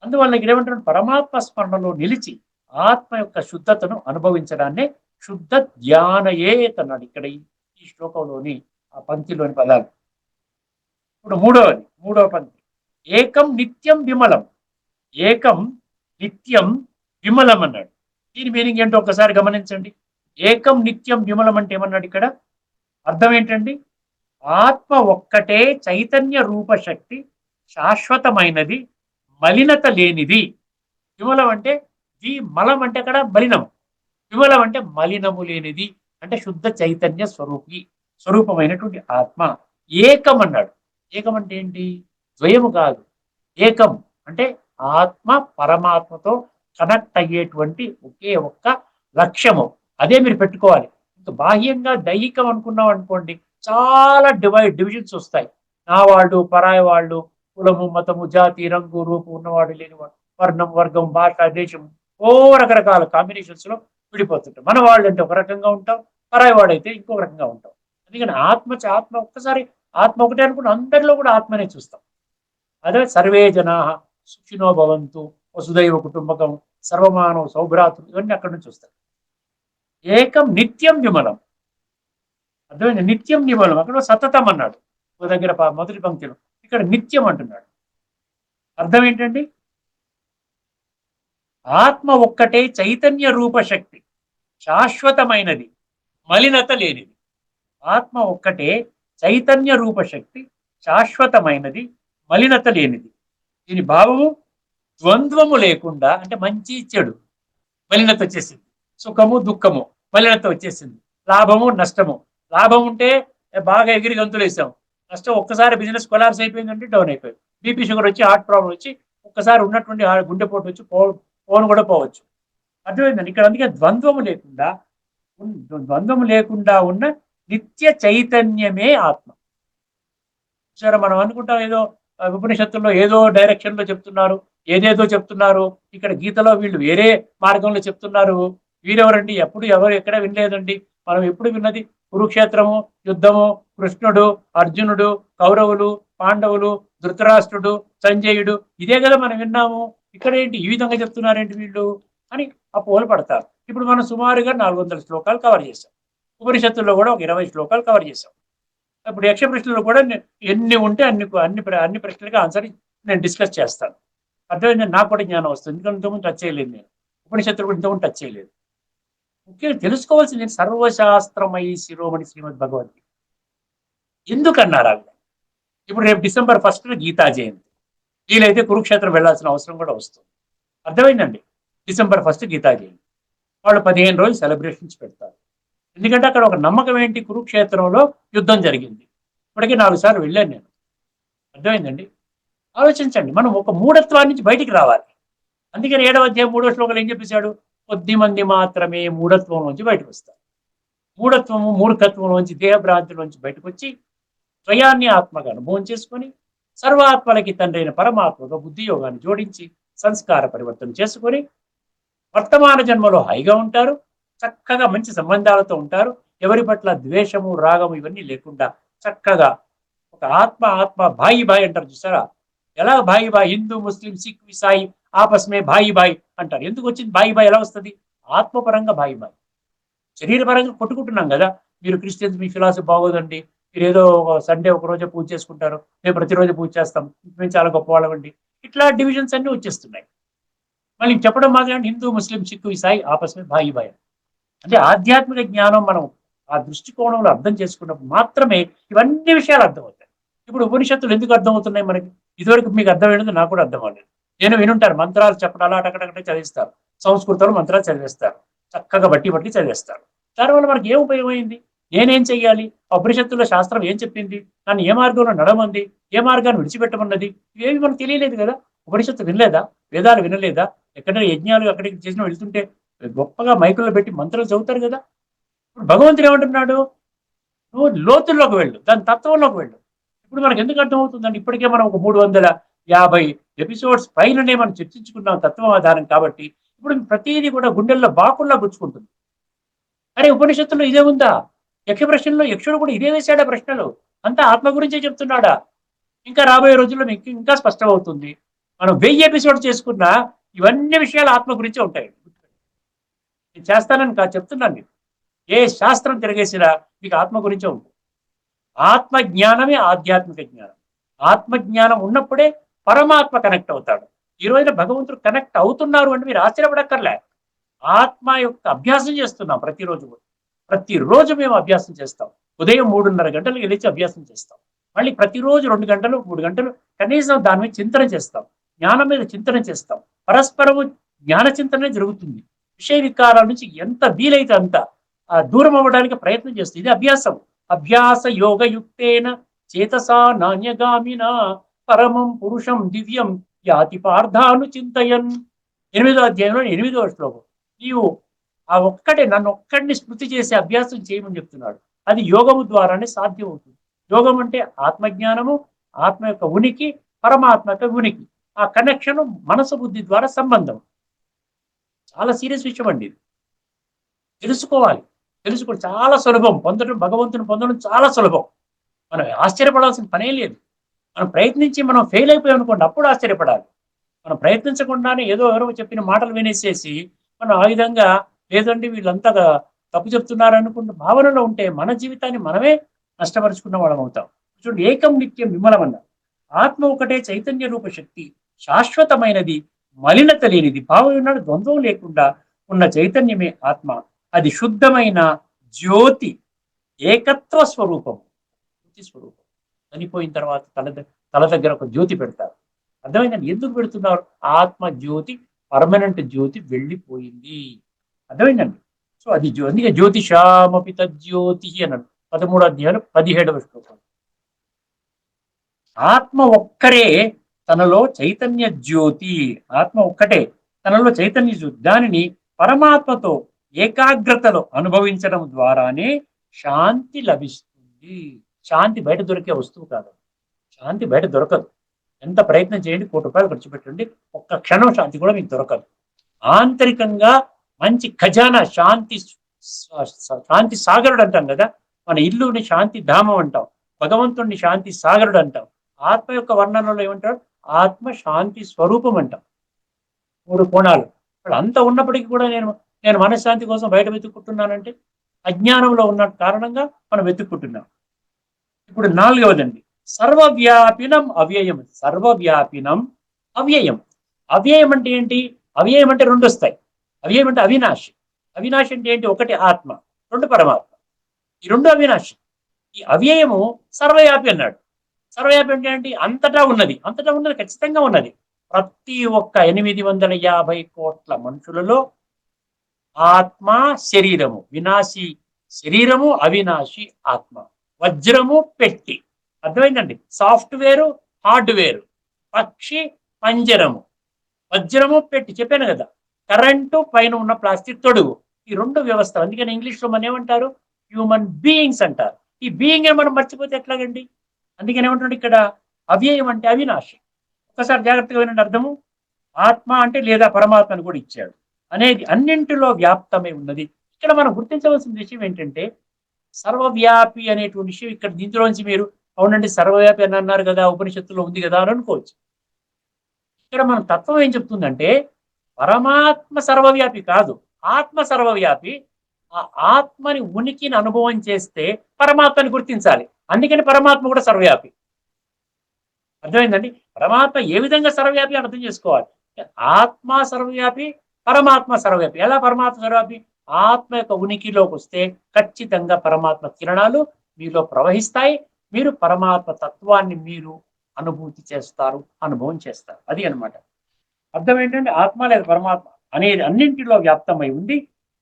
అందువల్ల ఇక్కడ ఏమంటారు, పరమాత్మ స్మరణలో నిలిచి ఆత్మ యొక్క శుద్ధతను అనుభవించడాన్నే శుద్ధ ధ్యానయేత్ అన్నాడు ఇక్కడ ఈ శ్లోకంలోని ఆ పంక్తిలోని పదాలు. ఇప్పుడు మూడవ పంక్తి, ఏకం నిత్యం విమలం. ఏకం నిత్యం విమలం అన్నాడు. దీని మీనింగ్ ఏంటో ఒకసారి గమనించండి. ఏకం నిత్యం విమలం అంటే ఏమన్నాడు ఇక్కడ, అర్థం ఏంటండి, ఆత్మ ఒక్కటే చైతన్య రూపశక్తి, శాశ్వతమైనది, మలినత లేనిది. విమలం అంటే మలం అంటే అక్కడ మలినం, విమలం అంటే మలినము లేనిది, అంటే శుద్ధ చైతన్య స్వరూపమైనటువంటి ఆత్మ. ఏకం అన్నాడు. ఏకం అంటే ఏంటి, ద్వయము కాదు. ఏకం అంటే ఆత్మ పరమాత్మతో కనెక్ట్ అయ్యేటువంటి ఒకే ఒక్క లక్ష్యము. అదే మీరు పెట్టుకోవాలి. ఇంకా బాహ్యంగా దైహికం అనుకున్నాం అనుకోండి, చాలా డివిజన్స్ వస్తాయి. నా వాళ్ళు, పరాయి వాళ్ళు, కులము, మతము, జాతి, రంగు, రూపు, ఉన్నవాడు, లేనివాడు, వర్ణం, వర్గం, భాష, దేశం, రకరకాల కాంబినేషన్స్ లో విడిపోతుంటాం. మన వాళ్ళు అంటే ఒక రకంగా ఉంటాం, పరాయి వాడైతే ఇంకొక రకంగా ఉంటాం. అందుకని ఆత్మ ఒక్కసారి ఆత్మ ఒకటే అనుకుంటే అందరిలో కూడా ఆత్మనే చూస్తాం. అదే సర్వే జనా సుఖినో భవంతు, వసుదైవ కుటుంబకం, సర్వమానవ సౌభ్రాతృ, ఇవన్నీ అక్కడి నుంచి వస్తాయి. ఏకం నిత్యం విమలం. అర్థమైంది, నిత్యం విమలం. అక్కడ సతతం అన్నాడు ఒక దగ్గర మొదటి పంక్తిలో, ఇక్కడ నిత్యం అంటున్నాడు. అర్థం ఏంటండి, ఆత్మ ఒక్కటే చైతన్య రూప శక్తి, శాశ్వతమైనది, మలినత లేనిది. ఆత్మ ఒక్కటే చైతన్య రూప శక్తి, శాశ్వతమైనది, మలినత లేనిది. దీని భావము ద్వంద్వము లేకుండా, అంటే మంచి చెడు మలినత వచ్చేసింది, సుఖము దుఃఖము మలినత వచ్చేసింది, లాభము నష్టము. లాభం ఉంటే బాగా ఎగిరి గంతులు వేసాం, నష్టం ఒక్కసారి బిజినెస్ కొలాప్స్ అయిపోయిందంటే డౌన్ అయిపోయింది. బీపీ షుగర్ వచ్చి హార్ట్ ప్రాబ్లం వచ్చి ఒక్కసారి ఉన్నటువంటి గుండెపోటు వచ్చి ఫోన్ కూడా పోవచ్చు. అర్థమైందండి ఇక్కడ. అందుకే ద్వంద్వము లేకుండా ఉన్న నిత్య చైతన్యమే ఆత్మ. సరే, మనం అనుకుంటాం ఏదో ఉపనిషత్తుల్లో ఏదో డైరెక్షన్ లో చెప్తున్నారు, ఏదేదో చెప్తున్నారు, ఇక్కడ గీతలో వీళ్ళు వేరే మార్గంలో చెప్తున్నారు. వీరెవరండి? ఎవరు ఎక్కడ వినలేదండి. మనం ఎప్పుడు విన్నది కురుక్షేత్రము, యుద్ధము, కృష్ణుడు, అర్జునుడు, కౌరవులు, పాండవులు, ధృతరాష్ట్రుడు, సంజయుడు, ఇదే కదా మనం విన్నాము. ఇక్కడ ఏంటి ఈ విధంగా చెప్తున్నారేంటి వీళ్ళు అని అపోహలు పడతారు. ఇప్పుడు మనం సుమారుగా 400 శ్లోకాలు కవర్ చేసాం. ఉపనిషత్తుల్లో కూడా ఒక 20 శ్లోకాలు కవర్ చేసాం. ఇప్పుడు యక్ష ప్రశ్నలు కూడా ఎన్ని ఉంటే అన్ని ప్రశ్నలకి ఆన్సర్ నేను డిస్కస్ చేస్తాను. అర్థమైంది? నాకు కూడా జ్ఞానం వస్తుంది, ఎందుకంటే ఇంతకుముందు టచ్ చేయలేదు నేను. ఉపనిషత్తులు కూడా ఇంతకుముందు టచ్ చేయలేదు. ముఖ్యంగా తెలుసుకోవాల్సింది సర్వశాస్త్రమయి శిరోమణి శ్రీమద్ భగవద్గీత. ఎందుకన్నారు ఆవిడ? ఇప్పుడు రేపు December 1st గీతా జయంతి. వీలైతే కురుక్షేత్రం వెళ్లాల్సిన అవసరం కూడా వస్తుంది. అర్థమైందండి? December 1st గీతా జయంతి. వాళ్ళు 15 రోజులు సెలబ్రేషన్స్ పెడతారు. ఎందుకంటే అక్కడ ఒక నమ్మకం ఏంటి? కురుక్షేత్రంలో యుద్ధం జరిగింది. ఇప్పటికీ 4 సార్లు వెళ్ళాను నేను. అర్థమైందండి? ఆలోచించండి, మనం ఒక మూఢత్వాన్ని నుంచి బయటికి రావాలి. అందుకని 7వ అధ్యాయం 3వ శ్లోకంలో ఏం చెప్పేశాడు? కొద్ది మంది మాత్రమే మూఢత్వం నుంచి బయటకు వస్తారు. మూఢత్వము, మూర్ఖత్వంలోంచి, దేహభ్రాంతిలోంచి బయటకు వచ్చి స్వయాన్ని ఆత్మగా అనుభవం చేసుకొని సర్వాత్మలకి తండ్రి అయిన పరమాత్మతో బుద్ధి యోగాన్ని జోడించి సంస్కార పరివర్తన చేసుకొని వర్తమాన జన్మలో హాయిగా ఉంటారు, చక్కగా మంచి సంబంధాలతో ఉంటారు. ఎవరి పట్ల ద్వేషము, రాగము ఇవన్నీ లేకుండా చక్కగా ఒక ఆత్మ భాయి భాయి అంటారు చూసారా? ఎలా భాయి భాయి? హిందూ, ముస్లిం, సిక్, ఇసాయి ఆపస్మే భాయి భాయి అంటారు. ఎందుకు వచ్చింది భాయి భాయి? ఎలా వస్తుంది? ఆత్మపరంగా భాయి భాయి. శరీరపరంగా కొట్టుకుంటున్నాం కదా. మీరు క్రిస్టియన్స్, మీ ఫిలాసఫీ బాగోదండి, మీరు ఏదో సండే ఒక రోజే పూజ చేసుకుంటారు, మేము ప్రతిరోజు పూజ చేస్తాం, మేము చాలా గొప్పవాళ్ళమండి. ఇట్లా డివిజన్స్ అన్ని వచ్చేస్తున్నాయి. మళ్ళీ చెప్పడం మాత్రం హిందూ, ముస్లిం, సిక్కు, ఇసాయి ఆపస్మే భాయి భాయి. అంటే ఆధ్యాత్మిక జ్ఞానం మనం ఆ దృష్టికోణంలో అర్థం చేసుకున్నప్పుడు మాత్రమే ఇవన్నీ విషయాలు అర్థమవుతాయి. ఇప్పుడు ఉపనిషత్తులు ఎందుకు అర్థమవుతున్నాయి మనకి? ఇదివరకు మీకు అర్థమైనది నాకు కూడా అర్థం అవ్వలేదు. నేను వినుంటారు, మంత్రాలు చెప్పడాలు అటకటకటే చదివిస్తారు, సంస్కృతంలో మంత్రాలు చదివేస్తారు, చక్కగా బట్టి చదివేస్తారు. దానివల్ల మనకి ఏం ఉపయోగమైంది? నేనేం చెయ్యాలి? ఆ ఉపనిషత్తుల్లో శాస్త్రం ఏం చెప్పింది? నన్ను ఏ మార్గంలో నడమంది? ఏ మార్గాన్ని విడిచిపెట్టమన్నది? ఇవేమి మనకు తెలియలేదు కదా. ఉపనిషత్తు వినలేదా? వేదాలు వినలేదా? ఎక్కడైనా యజ్ఞాలు అక్కడికి చేసిన వెళ్తుంటే గొప్పగా మైకుల్లో పెట్టి మంత్రాలు చదువుతారు కదా. ఇప్పుడు భగవంతుడు ఏమంటున్నాడు? నువ్వు లోతుల్లోకి వెళ్ళు, దాని తత్వంలోకి వెళ్ళు. ఇప్పుడు మనకు ఎందుకు అర్థమవుతుందండి? ఇప్పటికే మనం ఒక 350 ఎపిసోడ్స్ పైననే మనం చర్చించుకున్నాం తత్వం ఆధారం కాబట్టి ఇప్పుడు ప్రతిదీ కూడా గుండెల్లో బాకుల్లా గుచ్చుకుంటుంది. అరే, ఉపనిషత్తుల్లో ఇదే ఉందా? యక్ష ప్రశ్నలో యక్షుడు కూడా ఇదే వేశాడా ప్రశ్నలు? అంతా ఆత్మ గురించే చెప్తున్నాడా? ఇంకా రాబోయే రోజుల్లో మీకు ఇంకా స్పష్టం అవుతుంది. మనం 1000 ఎపిసోడ్ చేసుకున్నా ఇవన్నీ విషయాలు ఆత్మ గురించే ఉంటాయి. నేను చేస్తానని కాదు, చెప్తున్నాను. మీకు ఏ శాస్త్రం తిరగేసినా మీకు ఆత్మ గురించే ఉంటుంది. ఆత్మ జ్ఞానమే ఆధ్యాత్మిక జ్ఞానం. ఆత్మ జ్ఞానం ఉన్నప్పుడే పరమాత్మ కనెక్ట్ అవుతాడు. ఈ రోజున భగవంతుడు కనెక్ట్ అవుతున్నారు అంటే మీరు ఆశ్చర్యపడక్కర్లే. ఆత్మ యొక్క అభ్యాసం చేస్తున్నాం ప్రతిరోజు మేము అభ్యాసం చేస్తాం. ఉదయం 3:30 గంటలకు లేచి అభ్యాసం చేస్తాం. మళ్ళీ ప్రతిరోజు 2 గంటలు 3 గంటలు కనీసం దాని మీద చింతన చేస్తాం, జ్ఞానం మీద చింతన చేస్తాం. పరస్పరము జ్ఞాన చింతనే జరుగుతుంది. విషయ వికారాల నుంచి ఎంత వీలైతే అంత దూరం అవ్వడానికి ప్రయత్నం చేస్తుంది. ఇది అభ్యాసం. అభ్యాస యోగయుక్తేన చేతసా నాణ్యగామిన పరమం పురుషం దివ్యం యాతి పార్థాను చింతయన్. 8వ అధ్యాయంలో 8వ శ్లోకం. నీవు ఆ నన్ను ఒక్కడిని స్మృతి చేసే అభ్యాసం చేయమని చెప్తున్నాడు. అది యోగము ద్వారానే సాధ్యం అవుతుంది. యోగం అంటే ఆత్మజ్ఞానము, ఆత్మ యొక్క ఉనికి, పరమాత్మ యొక్క ఉనికి, ఆ కనెక్షన్ మనసు బుద్ధి ద్వారా సంబంధం. చాలా సీరియస్ విషయం అండి ఇది. తెలుసుకోవాలి. చాలా సులభం. భగవంతుని పొందడం చాలా సులభం. మనం ఆశ్చర్యపడాల్సిన పనే లేదు. మనం ప్రయత్నించి మనం ఫెయిల్ అయిపోయాం అనుకోండి, అప్పుడు ఆశ్చర్యపడాలి. మనం ప్రయత్నించకుండానే ఏదో ఎవరో చెప్పిన మాటలు వినేసేసి మనం ఆ విధంగా లేదండి వీళ్ళంతా తప్పు చెప్తున్నారు అనుకున్న భావనలో ఉంటే మన జీవితాన్ని మనమే నష్టపరుచుకున్న వాళ్ళం అవుతాం. చూడండి, ఏకం నిత్యం విమలమన్న ఆత్మ ఒకటే చైతన్య రూప శక్తి, శాశ్వతమైనది, మలినత లేనిది, భావం ఉన్నాడు ద్వంద్వం లేకుండా ఉన్న చైతన్యమే ఆత్మ. అది శుద్ధమైన జ్యోతి, ఏకత్వ స్వరూపం, జ్యోతి స్వరూపం. చనిపోయిన తర్వాత తల దగ్గర ఒక జ్యోతి పెడతారు. అర్థమైందండి? ఎందుకు పెడుతున్నారు? ఆత్మ జ్యోతి, పర్మనెంట్ జ్యోతి వెళ్ళిపోయింది. అర్థమైందండి? సో అది అందుకే జ్యోతిషామపి తజ్యోతి అన్నాడు 13వ అధ్యాయం 17వ శ్లోకం. ఆత్మ ఒక్కరే తనలో చైతన్య జ్యోతి, ఆత్మ ఒక్కటే తనలో చైతన్య జ్యోతి. దానిని పరమాత్మతో ఏకాగ్రతలో అనుభవించడం ద్వారానే శాంతి లభిస్తుంది. శాంతి బయట దొరికే వస్తువు కాదు, శాంతి బయట దొరకదు. ఎంత ప్రయత్నం చేయండి, ₹1,00,000 ఖర్చు పెట్టండి, ఒక్క క్షణం శాంతి కూడా మీకు దొరకదు. ఆంతరికంగా మంచి ఖజానా శాంతి, శాంతి సాగరుడు అంటాం కదా, మన ఇల్లుని శాంతి ధామం అంటాం, భగవంతుడిని శాంతి సాగరుడు అంటాం. ఆత్మ యొక్క వర్ణనలో ఏమంటాడు? ఆత్మ శాంతి స్వరూపం అంటాం. 3 కోణాలు. ఇప్పుడు అంత ఉన్నప్పటికీ కూడా నేను మనశ్శాంతి కోసం బయట వెతుక్కుంటున్నానంటే అజ్ఞానంలో ఉన్న కారణంగా మనం వెతుక్కుంటున్నాం. ఇప్పుడు 4వదండి, సర్వవ్యాపినం అవ్యయం. సర్వవ్యాపినం అవ్యయం. అవ్యయం అంటే ఏంటి? అవ్యయం అంటే 2 వస్తాయి. అవ్యయం అంటే అవినాశి. అవినాశి అంటే ఏంటి? ఒకటి ఆత్మ, 2 పరమాత్మ. ఈ 2 అవినాశి. ఈ అవ్యయము సర్వవ్యాపి అన్నాడు. సర్వవ్యాపి అంటే ఏంటి? అంతటా ఉన్నది. అంతటా ఉన్నది, ఖచ్చితంగా ఉన్నది. ప్రతి ఒక్క 850 కోట్ల మనుషులలో ఆత్మ, శరీరము, వినాశి శరీరము, అవినాశి ఆత్మ. వజ్రము పెట్టి. అర్థమైందండి? Software, hardware. పక్షి, పంజరము. వజ్రము పెట్టి చెప్పాను కదా. కరెంటు, పైన ఉన్న ప్లాస్టిక్ తొడుగు. ఈ 2 వ్యవస్థలు. అందుకని ఇంగ్లీష్ లో మనం ఏమంటారు? హ్యూమన్ బీయింగ్స్ అంటారు. ఈ బీయింగ్ మనం మర్చిపోతే ఎట్లాగండి? అందుకని ఏమంటాడు ఇక్కడ? అవ్యయం అంటే అవినాశి. ఒకసారి జాగ్రత్తగా వినండి అర్థము. ఆత్మ అంటే లేదా పరమాత్మ అని కూడా ఇచ్చాడు అనేది అన్నింటిలో వ్యాప్తమై ఉన్నది. ఇక్కడ మనం గుర్తించవలసిన విషయం ఏంటంటే సర్వవ్యాపి అనేటువంటి విషయం. ఇక్కడ దీంట్లోంచి మీరు అవునండి సర్వవ్యాపి అని అన్నారు కదా, ఉపనిషత్తులో ఉంది కదా అని అనుకోవచ్చు. ఇక్కడ మన తత్వం ఏం చెప్తుందంటే పరమాత్మ సర్వవ్యాపి కాదు, ఆత్మ సర్వవ్యాపి. ఆ ఆత్మని ఉనికిని అనుభవం చేస్తే పరమాత్మని గుర్తించాలి. అందుకని పరమాత్మ కూడా సర్వవ్యాపి. అర్థమైందండి? పరమాత్మ ఏ విధంగా సర్వవ్యాపి అర్థం చేసుకోవాలి. ఆత్మ సర్వవ్యాపి, పరమాత్మ సర్వవ్యాపి. ఎలా పరమాత్మ సర్వవ్యాపి? ఆత్మ యొక్క ఉనికిలోకి వస్తే ఖచ్చితంగా పరమాత్మ కిరణాలు మీలో ప్రవహిస్తాయి. మీరు పరమాత్మ తత్వాన్ని మీరు అనుభూతి చేస్తారు, అనుభవం చేస్తారు. అది అన్నమాట. అర్థం ఏంటంటే ఆత్మ లేదా పరమాత్మ అనేది అన్నింటిలో వ్యాప్తమై ఉంది.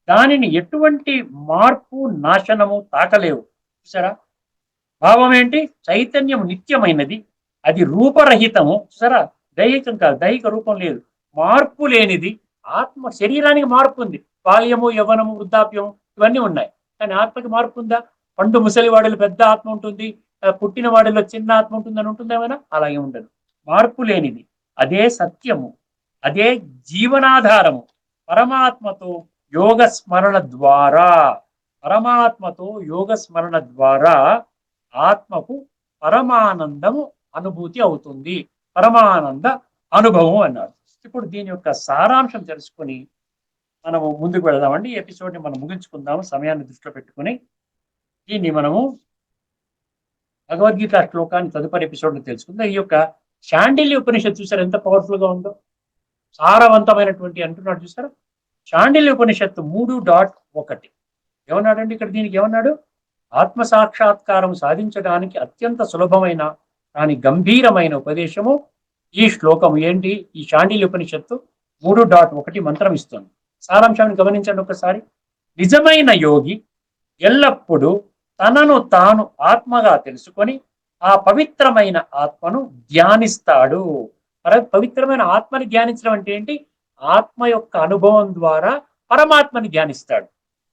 దానిని ఎటువంటి మార్పు, నాశనము తాకలేవు. చూసారా? భావం ఏంటి? చైతన్యం నిత్యమైనది, అది రూపరహితము. చూసారా? దైహికం కాదు, దైహిక రూపం లేదు, మార్పు లేనిది. ఆత్మ శరీరానికి మార్పు ఉంది, బాల్యము, యవ్వనము, వృద్ధాప్యము ఇవన్నీ ఉన్నాయి. కానీ ఆత్మకి మార్పు ఉందా? పండు ముసలి వాడిలో పెద్ద ఆత్మ ఉంటుంది, పుట్టిన వాడిలో చిన్న ఆత్మ ఉంటుందని ఉంటుందేమైనా? అలాగే ఉండదు. మార్పు లేనిది, అదే సత్యము, అదే జీవనాధారము. పరమాత్మతో యోగ స్మరణ ద్వారా, పరమాత్మతో యోగ స్మరణ ద్వారా ఆత్మకు పరమానందము అనుభూతి అవుతుంది. పరమానంద అనుభవం అన్నారు. ఇప్పుడు దీని యొక్క సారాంశం తెలుసుకొని మనము ముందుకు వెళదామండి. ఈ ఎపిసోడ్ని మనం ముగించుకుందాము సమయాన్ని దృష్టిలో పెట్టుకుని. దీన్ని మనము భగవద్గీత శ్లోకాన్ని తదుపరి ఎపిసోడ్లో తెలుసుకుందాం. ఈ యొక్క శాండిల్య ఉపనిషత్తు చూసారు ఎంత పవర్ఫుల్ గా ఉందో, సారవంతమైనటువంటి అంటున్నాడు. చూసారా? శాండిల్య ఉపనిషత్తు 3.1 ఏమన్నాడండి ఇక్కడ? దీనికి ఏమన్నాడు? ఆత్మ సాక్షాత్కారం సాధించడానికి అత్యంత సులభమైన కానీ గంభీరమైన ఉపదేశము ఈ శ్లోకము. ఏంటి? ఈ శాండిల్య ఉపనిషత్తు 3.1 మంత్రం ఇస్తుంది. సారాంశాన్ని గమనించండి ఒకసారి. నిజమైన యోగి ఎల్లప్పుడూ తనను తాను ఆత్మగా తెలుసుకొని ఆ పవిత్రమైన ఆత్మను ధ్యానిస్తాడు. పవిత్రమైన ఆత్మని ధ్యానించడం అంటే ఏంటి? ఆత్మ యొక్క అనుభవం ద్వారా పరమాత్మని ధ్యానిస్తాడు.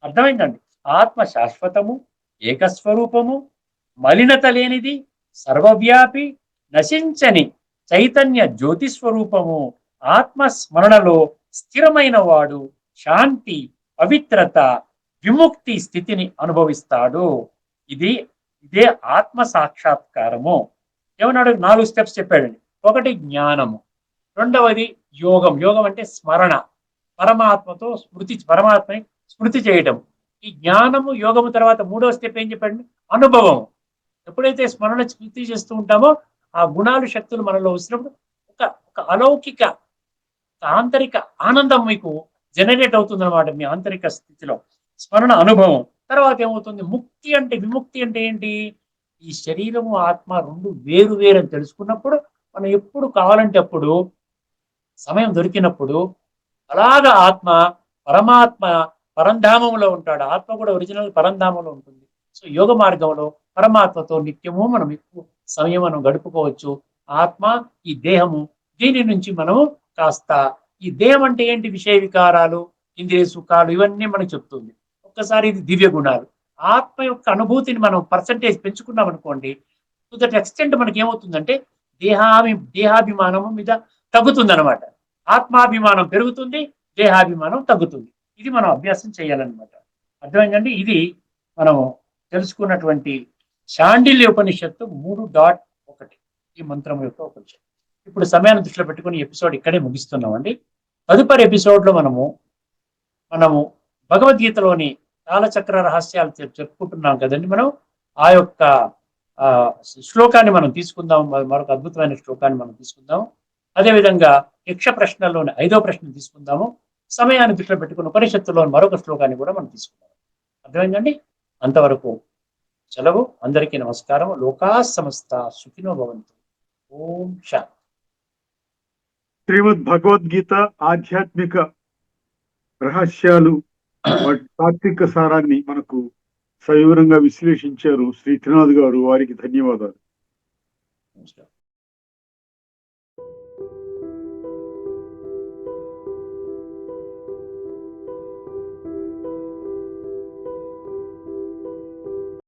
అర్థమైందండి? ఆత్మ శాశ్వతము, ఏకస్వరూపము, మలినత లేనిది, సర్వవ్యాపి, నశించని చైతన్య జ్యోతి స్వరూపము. ఆత్మ స్మరణలో స్థిరమైన వాడు శాంతి, పవిత్రత, విముక్తి స్థితిని అనుభవిస్తాడు. ఇదే ఆత్మ సాక్షాత్కారము. ఏమన్నాడు? 4 స్టెప్స్ చెప్పాడండి. 1 జ్ఞానము, 2వది యోగం. యోగం అంటే స్మరణ, పరమాత్మతో పరమాత్మని స్మృతి చేయటం. ఈ జ్ఞానము, యోగము తర్వాత 3వ స్టెప్ ఏం చెప్పండి? అనుభవం. ఎప్పుడైతే స్మరణ స్మృతి చేస్తూ ఉంటామో ఆ గుణాలు, శక్తులు మనలో వచ్చినప్పుడు ఒక అలౌకిక ఆంతరిక ఆనందం మీకు జనరేట్ అవుతుంది అనమాట. మీ ఆంతరిక స్థితిలో స్మరణ అనుభవం. తర్వాత ఏమవుతుంది, ముక్తి అంటే విముక్తి అంటే ఏంటి? ఈ శరీరము ఆత్మ రెండు వేరు వేరు అని తెలుసుకున్నప్పుడు మనం ఎప్పుడు కావాలంటే అప్పుడు సమయం దొరికినప్పుడు అలాగా ఆత్మ పరమాత్మ పరంధామంలో ఉంటాడు. ఆత్మ కూడా ఒరిజినల్ పరంధామంలో ఉంటుంది. సో యోగ మార్గంలో పరమాత్మతో నిత్యము మనం ఎక్కువ సమయం మనం గడుపుకోవచ్చు. ఆత్మ ఈ దేహము, దీని నుంచి మనము కాస్త, ఈ దేహం అంటే ఏంటి? విషయ వికారాలు, ఇంద్రియ సుఖాలు, ఇవన్నీ మనకు చెప్తుంది. ఒక్కసారి ఇది దివ్య గుణాలు. ఆత్మ యొక్క అనుభూతిని మనం పర్సంటేజ్ పెంచుకున్నాం అనుకోండి, టు దట్ ఎక్స్టెంట్ మనకి ఏమవుతుందంటే దేహాభిమానము మీద తగ్గుతుంది అనమాట. ఆత్మాభిమానం పెరుగుతుంది, దేహాభిమానం తగ్గుతుంది. ఇది మనం అభ్యాసం చేయాలన్నమాట. అర్థమైందండి? ఇది మనం తెలుసుకున్నటువంటి శాండిల్య ఉపనిషత్తు 3.1 ఈ మంత్రం యొక్క ఉపనిషత్తు. ఇప్పుడు సమయాన్ని దృష్టిలో పెట్టుకుని ఎపిసోడ్ ఇక్కడే ముగిస్తున్నామండి. తదుపరి ఎపిసోడ్ లో మనము భగవద్గీతలోని కాలచక్ర రహస్యాలు చెప్పుకుంటున్నాం కదండి. మనం ఆ యొక్క శ్లోకాన్ని మనం తీసుకుందాం. మరొక అద్భుతమైన శ్లోకాన్ని మనం తీసుకుందాం. అదేవిధంగా యక్ష ప్రశ్నలోని 5వ ప్రశ్న తీసుకుందాము. సమయాన్ని దృష్టిలో పెట్టుకున్న ఉపనిషత్తులోని మరొక శ్లోకాన్ని కూడా మనం తీసుకుందాం. అర్థమైందండి? అంతవరకు సెలవు. అందరికీ నమస్కారం. లోకా సమస్త సుఖినో భవంతు. ఓం శాంతి. శ్రీమద్ భగవద్గీత ఆధ్యాత్మిక రహస్యాలు, వాటి తాత్విక సారాన్ని మనకు సవివరంగా విశ్లేషించారు శ్రీ త్రినాథ్ గారు. వారికి ధన్యవాదాలు. నమస్కారం.